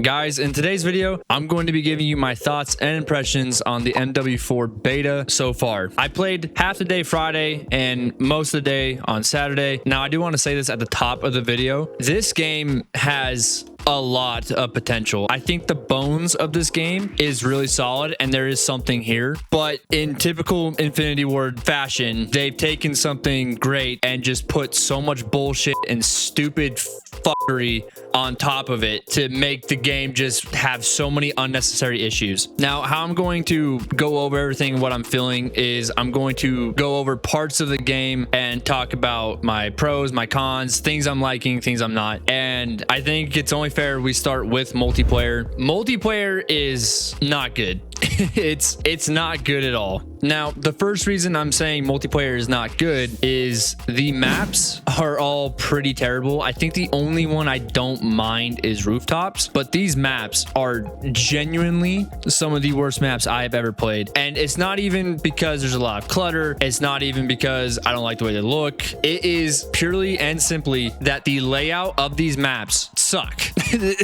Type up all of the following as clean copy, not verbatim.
Guys, in today's video, I'm going to be giving you my thoughts and impressions on the MW4 beta so far. I played half the day Friday and most of the day on Saturday. Now, I do want to say this at the top of the video. This game has a lot of potential. I think the bones of this game is really solid and there is something here, but in typical Infinity Ward fashion, they've taken something great and just put so much bullshit and stupid fuckery on top of it to make the game just have so many unnecessary issues. Now, how I'm going to go over everything, what I'm feeling is I'm going to go over parts of the game and talk about my pros, my cons, things I'm liking, things I'm not. And I think it's only fair we start with multiplayer. Multiplayer is not good. It's not good at all. Now, the first reason I'm saying multiplayer is not good is the maps are all pretty terrible. I think the only one I don't mind is rooftops, but these maps are genuinely some of the worst maps I have ever played. And it's not even because there's a lot of clutter. It's not even because I don't like the way they look. It is purely and simply that the layout of these maps suck.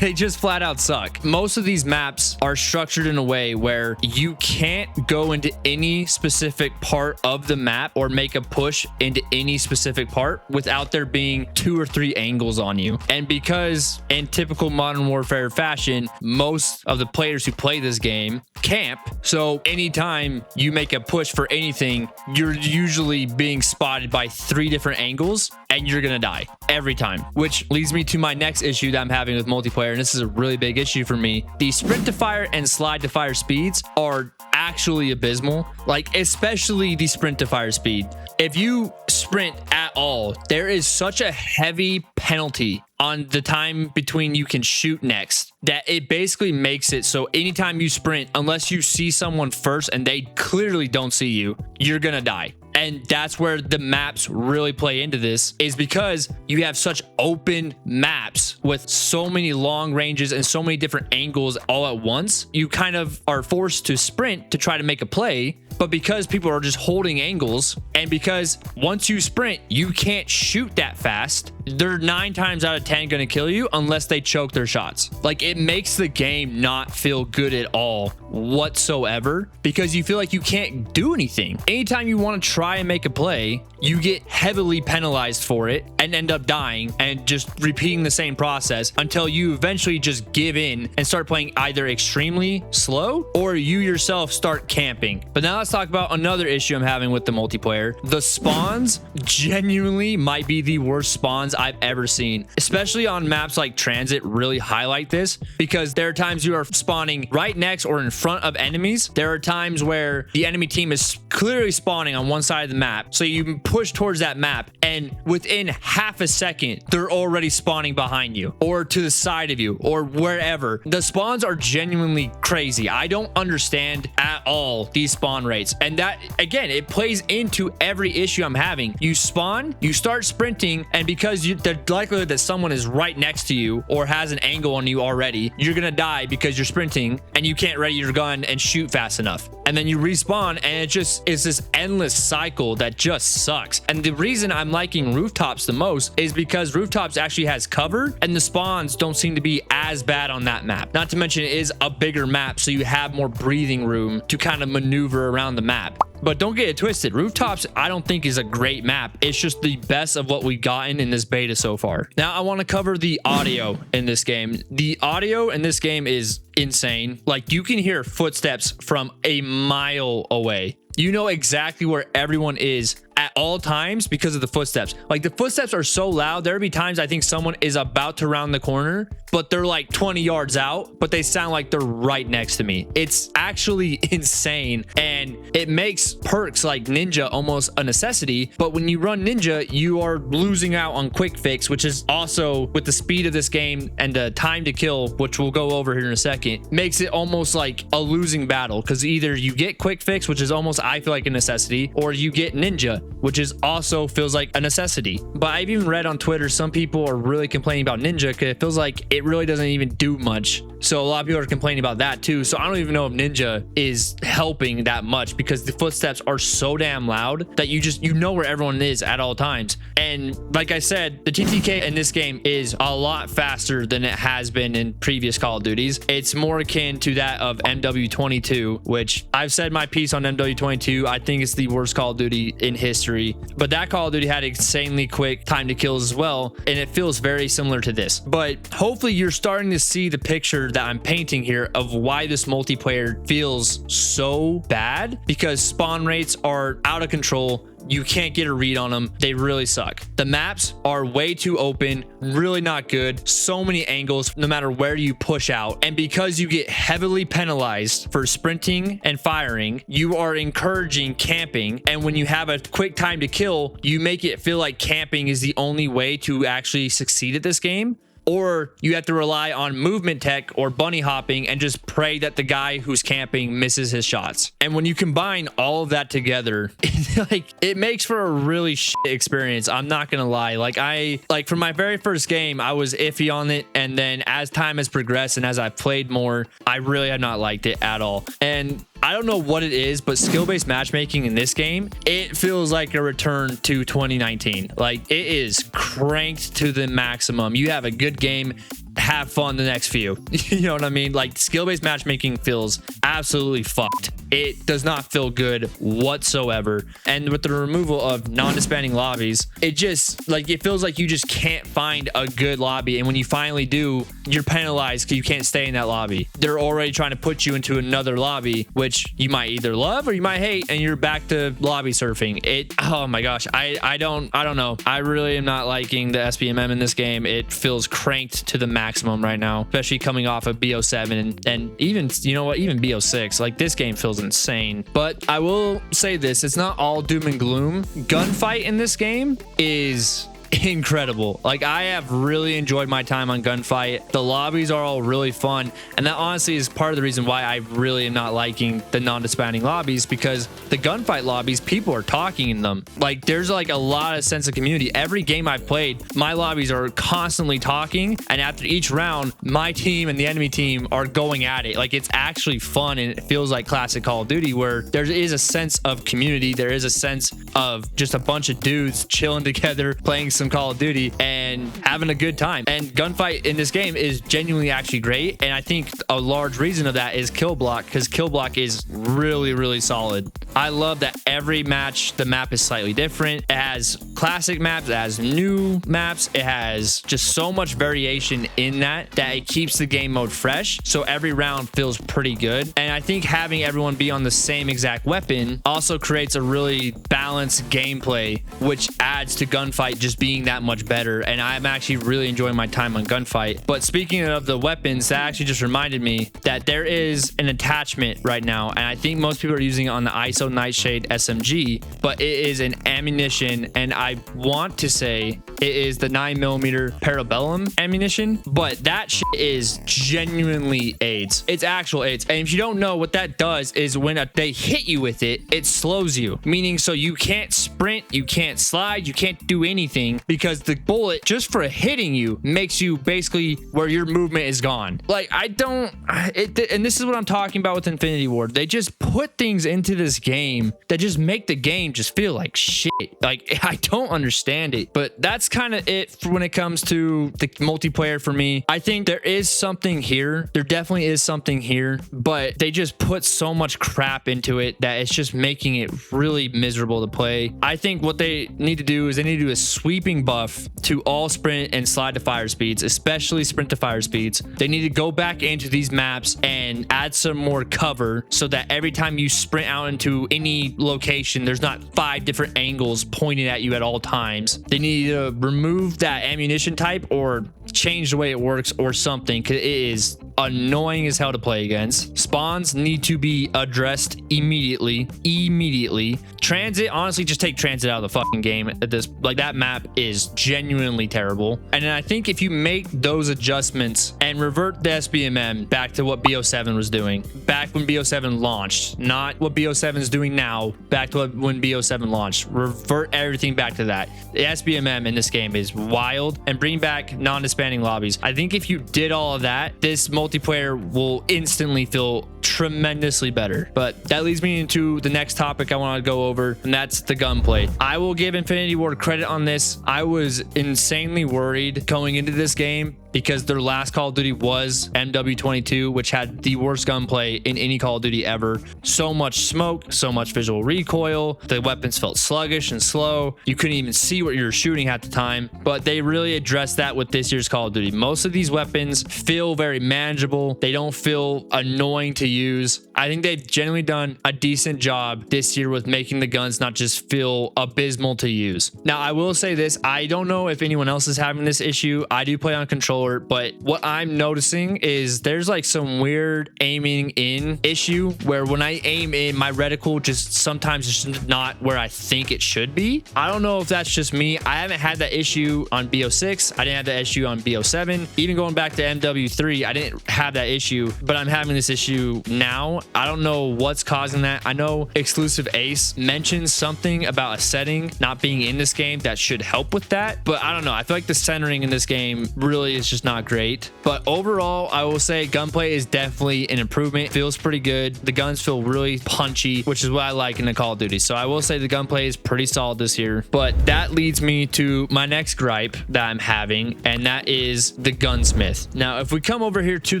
They just flat out suck. Most of these maps are structured in a way where you can't go into any specific part of the map or make a push into any specific part without there being 2 or 3 angles on you. And because in typical Modern Warfare fashion, most of the players who play this game camp, so anytime you make a push for anything, you're usually being spotted by 3 different angles and you're gonna die every time. Which leads me to my next issue that I'm having with multiplayer, and this is a really big issue for me. The sprint to fire and slide to fire speeds are actually abysmal, like especially the sprint to fire speed. If you sprint at all, there is such a heavy penalty on the time between you can shoot next that it basically makes it so anytime you sprint, unless you see someone first and they clearly don't see you, you're gonna die. And that's where the maps really play into this, is because you have such open maps with so many long ranges and so many different angles all at once. You kind of are forced to sprint to try to make a play. But because people are just holding angles, and because once you sprint, you can't shoot that fast, they're 9 times out of 10 going to kill you unless they choke their shots. Like, it makes the game not feel good at all whatsoever, because you feel like you can't do anything. Anytime you want to try and make a play, you get heavily penalized for it and end up dying and just repeating the same process until you eventually just give in and start playing either extremely slow or you yourself start camping. But now let's talk about another issue I'm having with the multiplayer. The spawns genuinely might be the worst spawns I've ever seen, especially on maps like Transit really highlight this, because there are times you are spawning right next or in front of enemies. There are times where the enemy team is clearly spawning on one side of the map, so you push towards that map and within half a second they're already spawning behind you or to the side of you or wherever. The spawns are genuinely crazy. I don't understand at all these spawn rates, and that again, it plays into every issue I'm having. You spawn, you start sprinting, and because the likelihood that someone is right next to you or has an angle on you already, you're gonna die because you're sprinting and you can't ready your gun and shoot fast enough, and then you respawn, and it just is this endless cycle that just sucks. And the reason I'm liking rooftops the most is because rooftops actually has cover and the spawns don't seem to be as bad on that map. Not to mention it is a bigger map, so you have more breathing room to kind of maneuver around the map. But don't get it twisted, rooftops I don't think is a great map. It's just the best of what we've gotten in this beta so far. Now I want to cover the audio in this game. The audio in this game is insane. Like, you can hear footsteps from a mile away. You know exactly where everyone is at all times because of the footsteps. Like, the footsteps are so loud, there'll be times I think someone is about to round the corner, but they're like 20 yards out, but they sound like they're right next to me. It's actually insane, and it makes perks like Ninja almost a necessity. But when you run Ninja, you are losing out on quick fix, which is also, with the speed of this game and the time to kill, which we'll go over here in a second, makes it almost like a losing battle, because either you get quick fix, which is almost, I feel like, a necessity, or you get Ninja, which is also feels like a necessity. But I've even read on Twitter, some people are really complaining about Ninja because it feels like it really doesn't even do much. So a lot of people are complaining about that too. So I don't even know if Ninja is helping that much because the footsteps are so damn loud that you know where everyone is at all times. And like I said, the TTK in this game is a lot faster than it has been in previous Call of Duties. It's more akin to that of MW22, which I've said my piece on MW22. I think it's the worst Call of Duty in history, but that Call of Duty had insanely quick time to kills as well, and it feels very similar to this. But hopefully you're starting to see the picture that I'm painting here of why this multiplayer feels so bad, because spawn rates are out of control. You can't get a read on them. They really suck. The maps are way too open, really not good. So many angles, no matter where you push out. And because you get heavily penalized for sprinting and firing, you are encouraging camping. And when you have a quick time to kill, you make it feel like camping is the only way to actually succeed at this game. Or you have to rely on movement tech or bunny hopping and just pray that the guy who's camping misses his shots. And when you combine all of that together, it makes for a really shit experience. I'm not gonna lie. Like for my very first game, I was iffy on it, and then as time has progressed and as I've played more, I really have not liked it at all. And I don't know what it is, but skill-based matchmaking in this game, it feels like a return to 2019. Like, it is cranked to the maximum. You have a good game, have fun the next few. You know what I mean? Like, skill-based matchmaking feels absolutely fucked. It does not feel good whatsoever. And with the removal of non-disbanding lobbies, it just, like, it feels like you just can't find a good lobby. And when you finally do, you're penalized because you can't stay in that lobby. They're already trying to put you into another lobby, which you might either love or you might hate, and you're back to lobby surfing. Oh my gosh, I don't know. I really am not liking the SBMM in this game. It feels cranked to the maximum right now, especially coming off of BO7 and even, you know what, even BO6. Like, this game feels insane. But I will say this, it's not all doom and gloom. Gunfight in this game is incredible. Like, I have really enjoyed my time on Gunfight. The lobbies are all really fun, and that honestly is part of the reason why I really am not liking the non-disbanding lobbies, because the Gunfight lobbies, people are talking in them. Like, there's like a lot of sense of community. Every game I've played, my lobbies are constantly talking, and after each round, my team and the enemy team are going at it. Like, it's actually fun, and it feels like classic Call of Duty, where there is a sense of community. There is a sense of just a bunch of dudes chilling together, playing some Call of Duty and having a good time. And Gunfight in this game is genuinely actually great, and I think a large reason of that is kill block, because kill block is really solid. I love that every match the map is slightly different. It has classic maps, it has new maps, it has just so much variation in that it keeps the game mode fresh, so every round feels pretty good. And I think having everyone be on the same exact weapon also creates a really balanced gameplay, which adds to Gunfight just being that much better. And I'm actually really enjoying my time on Gunfight. But speaking of the weapons, that actually just reminded me that there is an attachment right now, and I think most people are using it on the ISO Nightshade SMG, but it is an ammunition, and I want to say it is the 9mm Parabellum ammunition, but that shit is genuinely AIDS. It's actual AIDS. And if you don't know, what that does is when they hit you with it, it slows you, meaning so you can't sprint, you can't slide, you can't do anything, because the bullet, just for hitting you, makes you basically where your movement is gone. Like, and this is what I'm talking about with Infinity Ward. They just put things into this game that just make the game just feel like shit. Like, I don't understand it, but that's kind of it for when it comes to the multiplayer for me. I think there is something here. There definitely is something here, but they just put so much crap into it that it's just making it really miserable to play. I think what they need to do is they need to do a sweeping buff to all sprint and slide to fire speeds, especially sprint to fire speeds. They need to go back into these maps and add some more cover so that every time you sprint out into any location, there's not 5 different angles pointed at you at all times. They need to remove that ammunition type, or change the way it works or something, because it is annoying as hell to play against. Spawns need to be addressed immediately. Transit, honestly, just take transit out of the fucking game at this. Like, that map is genuinely terrible. And then I think if you make those adjustments and revert the SBMM back to what BO7 was doing back when BO7 launched, not what BO7 is doing now, back to when BO7 launched, revert everything back to that. The SBMM in this game is wild, and bring back non-disbanding lobbies. I think if you did all of that, this multiplayer will instantly feel tremendously better. But that leads me into the next topic I want to go over, and that's the gunplay. I will give Infinity Ward credit on this. I was insanely worried going into this game because their last Call of Duty was MW22, which had the worst gunplay in any Call of Duty ever. So much smoke, so much visual recoil. The weapons felt sluggish and slow. You couldn't even see what you were shooting at the time, but they really addressed that with this year's Call of Duty. Most of these weapons feel very manageable. They don't feel annoying to use. I think they've generally done a decent job this year with making the guns not just feel abysmal to use. Now, I will say this. I don't know if anyone else is having this issue. I do play on controller, but what I'm noticing is there's like some weird aiming in issue where when I aim in, my reticle just sometimes is not where I think it should be. I don't know if that's just me. I haven't had that issue on BO6. I didn't have that issue on BO7. Even going back to MW3, I didn't have that issue, but I'm having this issue now. I don't know what's causing that. I know Exclusive Ace mentioned something about a setting not being in this game that should help with that, but I don't know. I feel like the centering in this game really is just not great. But overall, I will say gunplay is definitely an improvement. It feels pretty good. The guns feel really punchy, which is what I like in the Call of Duty. So I will say the gunplay is pretty solid this year. But that leads me to my next gripe that I'm having, and that is the Gunsmith. Now, if we come over here to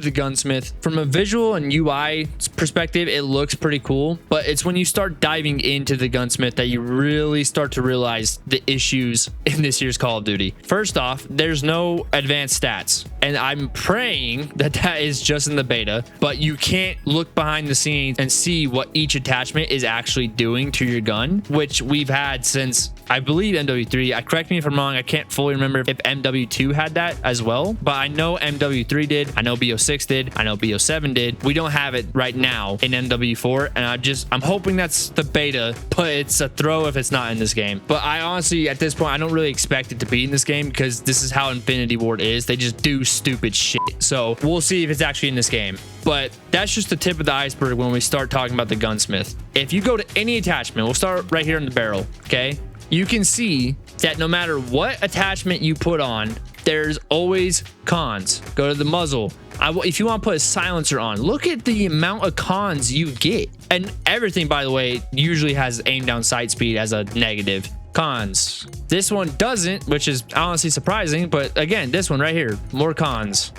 the Gunsmith, from a visual and UI perspective, it looks pretty cool, but it's when you start diving into the Gunsmith that you really start to realize the issues in this year's Call of Duty. First off, there's no advanced stats, and I'm praying that that is just in the beta, but you can't look behind the scenes and see what each attachment is actually doing to your gun, which we've had since, I believe, MW3. Correct me if I'm wrong. I can't fully remember if MW2 had that as well, but I know MW3 did. I know BO6 did. I know BO7 did. We don't have it right now in MW4, and I'm hoping that's the beta, but it's a throw if it's not in this game. But I honestly, at this point, I don't really expect it to be in this game because this is how Infinity Ward is. They just do stupid shit. So we'll see if it's actually in this game. But that's just the tip of the iceberg when we start talking about the Gunsmith. If you go to any attachment, we'll start right here in the barrel, okay? You can see that no matter what attachment you put on, there's always cons. Go to the muzzle. If you want to put a silencer on, look at the amount of cons you get. And everything, by the way, usually has aim down sight speed as a negative. Cons. This one doesn't, which is honestly surprising, but again, this one right here, more cons.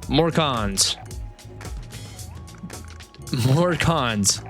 More cons. More cons.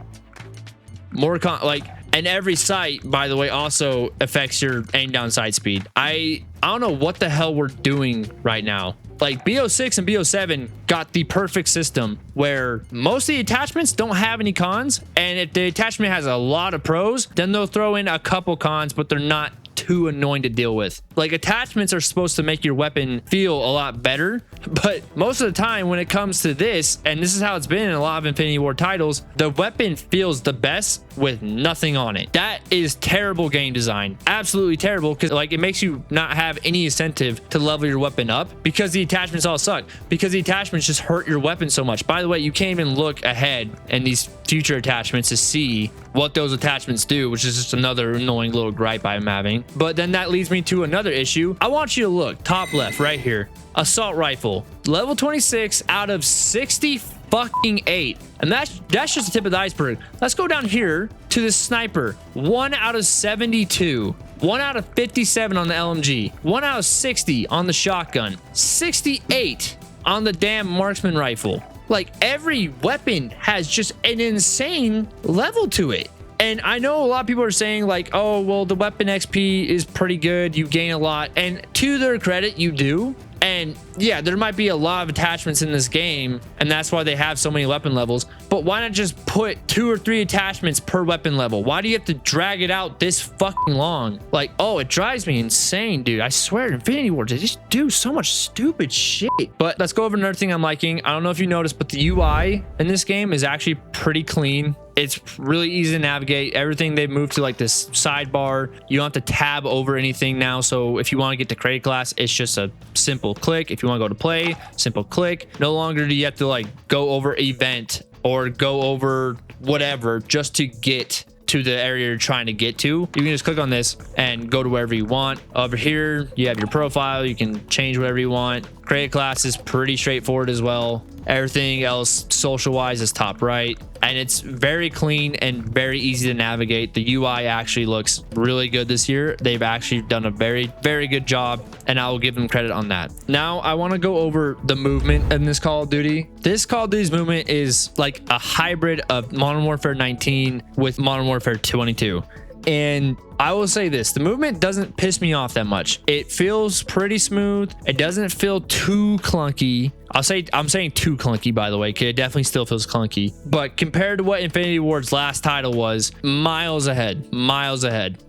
More cons. Like, and every sight, by the way, also affects your aim down sight speed. I don't know what the hell we're doing right now. Like, BO6 and BO7 got the perfect system where most of the attachments don't have any cons, and if the attachment has a lot of pros, then they'll throw in a couple cons, but they're not too annoying to deal with. Like, attachments are supposed to make your weapon feel a lot better, but most of the time when it comes to this, and this is how it's been in a lot of Infinity Ward titles, the weapon feels the best with nothing on it. That is terrible game design. Absolutely terrible, because like it makes you not have any incentive to level your weapon up because the attachments all suck, because the attachments just hurt your weapon so much. By the way, you can't even look ahead in these future attachments to see what those attachments do, which is just another annoying little gripe I'm having. But then that leads me to another issue. I want you to look top left right here. Assault rifle, level 26 out of 68, and that's just the tip of the iceberg. Let's go down here to the sniper. 1 out of 72, 1 out of 57 on the LMG, 1 out of 60 on the shotgun, 68 on the damn marksman rifle. Like, every weapon has just an insane level to it. And I know a lot of people are saying like, oh, well, the weapon XP is pretty good. You gain a lot. And to their credit, you do. And yeah, there might be a lot of attachments in this game, and that's why they have so many weapon levels. But why not just put 2 or 3 attachments per weapon level? Why do you have to drag it out this fucking long? Like, oh, it drives me insane, dude. I swear, Infinity Ward, they just do so much stupid shit. But let's go over another thing I'm liking. I don't know if you noticed, but the UI in this game is actually pretty clean. It's really easy to navigate. Everything they've moved to like this sidebar. You don't have to tab over anything now. So if you want to get to create class, it's just a simple click. If you want to go to play, simple click. No longer do you have to like go over event or go over whatever just to get to the area you're trying to get to. You can just click on this and go to wherever you want. Over here, you have your profile. You can change whatever you want. Create class is pretty straightforward as well. Everything else social wise is top right, and it's very clean and very easy to navigate. The UI actually looks really good this year. They've actually done a very good job, and I will give them credit on that. Now I want to go over the movement in this Call of Duty. This Call of Duty's movement is like a hybrid of Modern Warfare 19 with Modern Warfare 22. And I will say this, the movement doesn't piss me off that much. It feels pretty smooth. It doesn't feel too clunky. I'm saying too clunky, by the way, because it definitely still feels clunky. But compared to what Infinity Ward's last title was, miles ahead.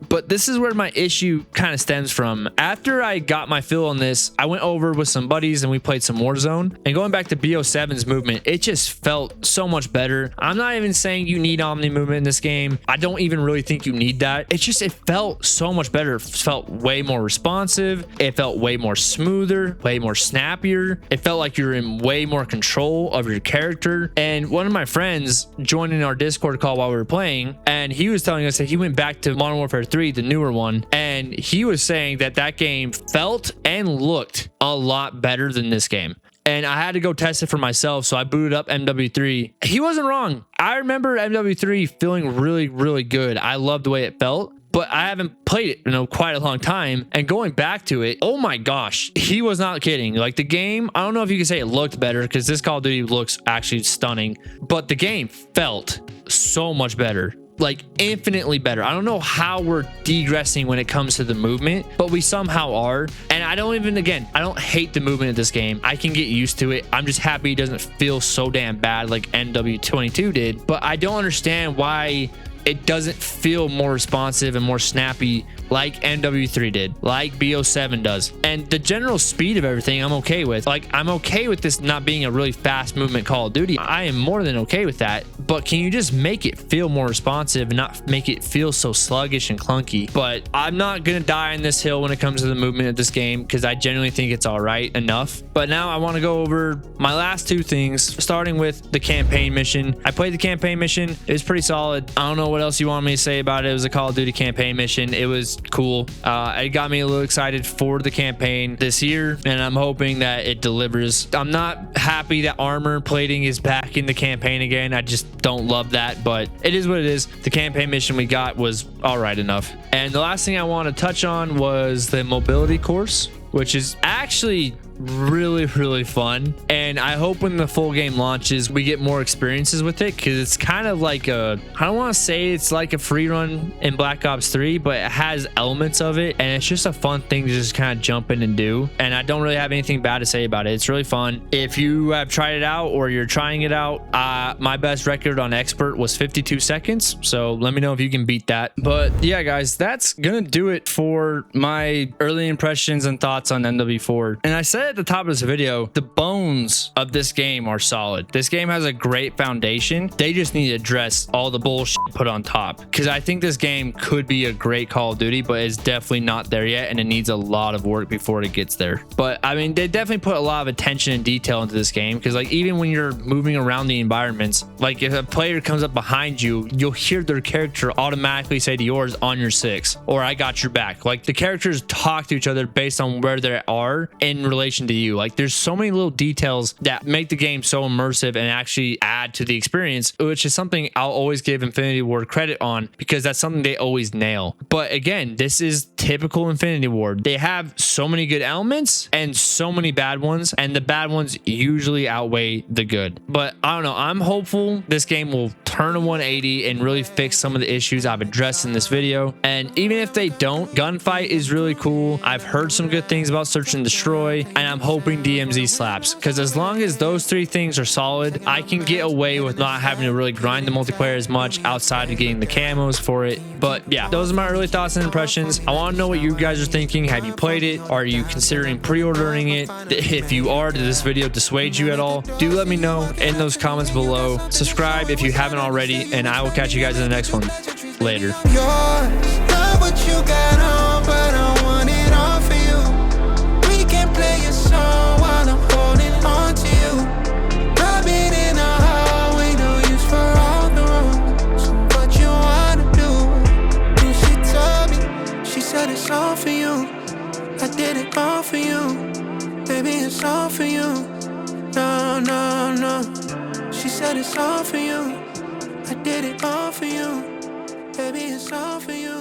But this is where my issue kind of stems from. After I got my feel on this, I went over with some buddies and we played some Warzone. And going back to BO7's movement, it just felt so much better. I'm not even saying you need Omni movement in this game. I don't even really think you need that. It felt so much better. It felt way more responsive. It felt way more smoother, way more snappier. It felt like you're in way more control of your character. And one of my friends joined in our Discord call while we were playing, and he was telling us that he went back to Modern Warfare 3, the newer one, and he was saying that that game felt and looked a lot better than this game. And I had to go test it for myself, so I booted up MW3. He wasn't wrong. I remember MW3 feeling really good. I loved the way it felt, but I haven't played it in quite a long time. And going back to it, oh my gosh, he was not kidding. Like the game, I don't know if you can say it looked better, because this Call of Duty looks actually stunning, but the game felt so much better. Like infinitely better. I don't know how we're degressing when it comes to the movement, but we somehow are. And I don't hate the movement of this game. I can get used to it. I'm just happy it doesn't feel so damn bad like MW22 did. But I don't understand why it doesn't feel more responsive and more snappy like MW3 did, like BO7 does. And the general speed of everything I'm okay with. Like, I'm okay with this not being a really fast movement Call of Duty. I am more than okay with that. But can you just make it feel more responsive and not make it feel so sluggish and clunky? But I'm not gonna die on this hill when it comes to the movement of this game, because I genuinely think it's all right enough. But now I want to go over my last 2 things, starting with the campaign mission. I played the campaign mission. It was pretty solid. I don't know what else you want me to say about it. It was a Call of Duty campaign mission. It was cool. It got me a little excited for the campaign this year, and I'm hoping that it delivers. I'm not happy that armor plating is back in the campaign again. I just don't love that, but it is what it is. The campaign mission we got was all right enough. And the last thing I want to touch on was the mobility course, which is actually really fun. And I hope when the full game launches, we get more experiences with it, because it's kind of like I don't want to say it's like a free run in Black Ops 3, but it has elements of it, and it's just a fun thing to just kind of jump in and do. And I don't really have anything bad to say about it. It's really fun. If you have tried it out or you're trying it out, my best record on expert was 52 seconds, so let me know if you can beat that. But yeah, guys, that's gonna do it for my early impressions and thoughts on MW4. And I said at the top of this video, the bones of this game are solid. This game has a great foundation. They just need to address all the bullshit put on top, because I think this game could be a great Call of Duty, but it's definitely not there yet, and it needs a lot of work before it gets there. But I mean, they definitely put a lot of attention and detail into this game, because like even when you're moving around the environments, like if a player comes up behind you, you'll hear their character automatically say to yours, "On your 6," or "I got your back." Like the characters talk to each other based on where they are in relation to you. Like there's so many little details that make the game so immersive and actually add to the experience, which is something I'll always give Infinity Ward credit on, because that's something they always nail. But again, this is typical Infinity Ward. They have so many good elements and so many bad ones, and the bad ones usually outweigh the good. But I don't know, I'm hopeful this game will turn a 180 and really fix some of the issues I've addressed in this video. And even if they don't, Gunfight is really cool. I've heard some good things about Search and Destroy, and I'm hoping DMZ slaps, because as long as those three things are solid, I can get away with not having to really grind the multiplayer as much outside of getting the camos for it. But yeah, those are my early thoughts and impressions. I want to know what you guys are thinking. Have you played it? Are you considering pre-ordering it? If you are, did this video dissuade you at all? Do let me know in those comments below. Subscribe if you haven't already, and I will catch you guys in the next one. Later. It's all for you. I did it all for you. Baby, it's all for you. No, no, no. She said it's all for you. I did it all for you. Baby, it's all for you.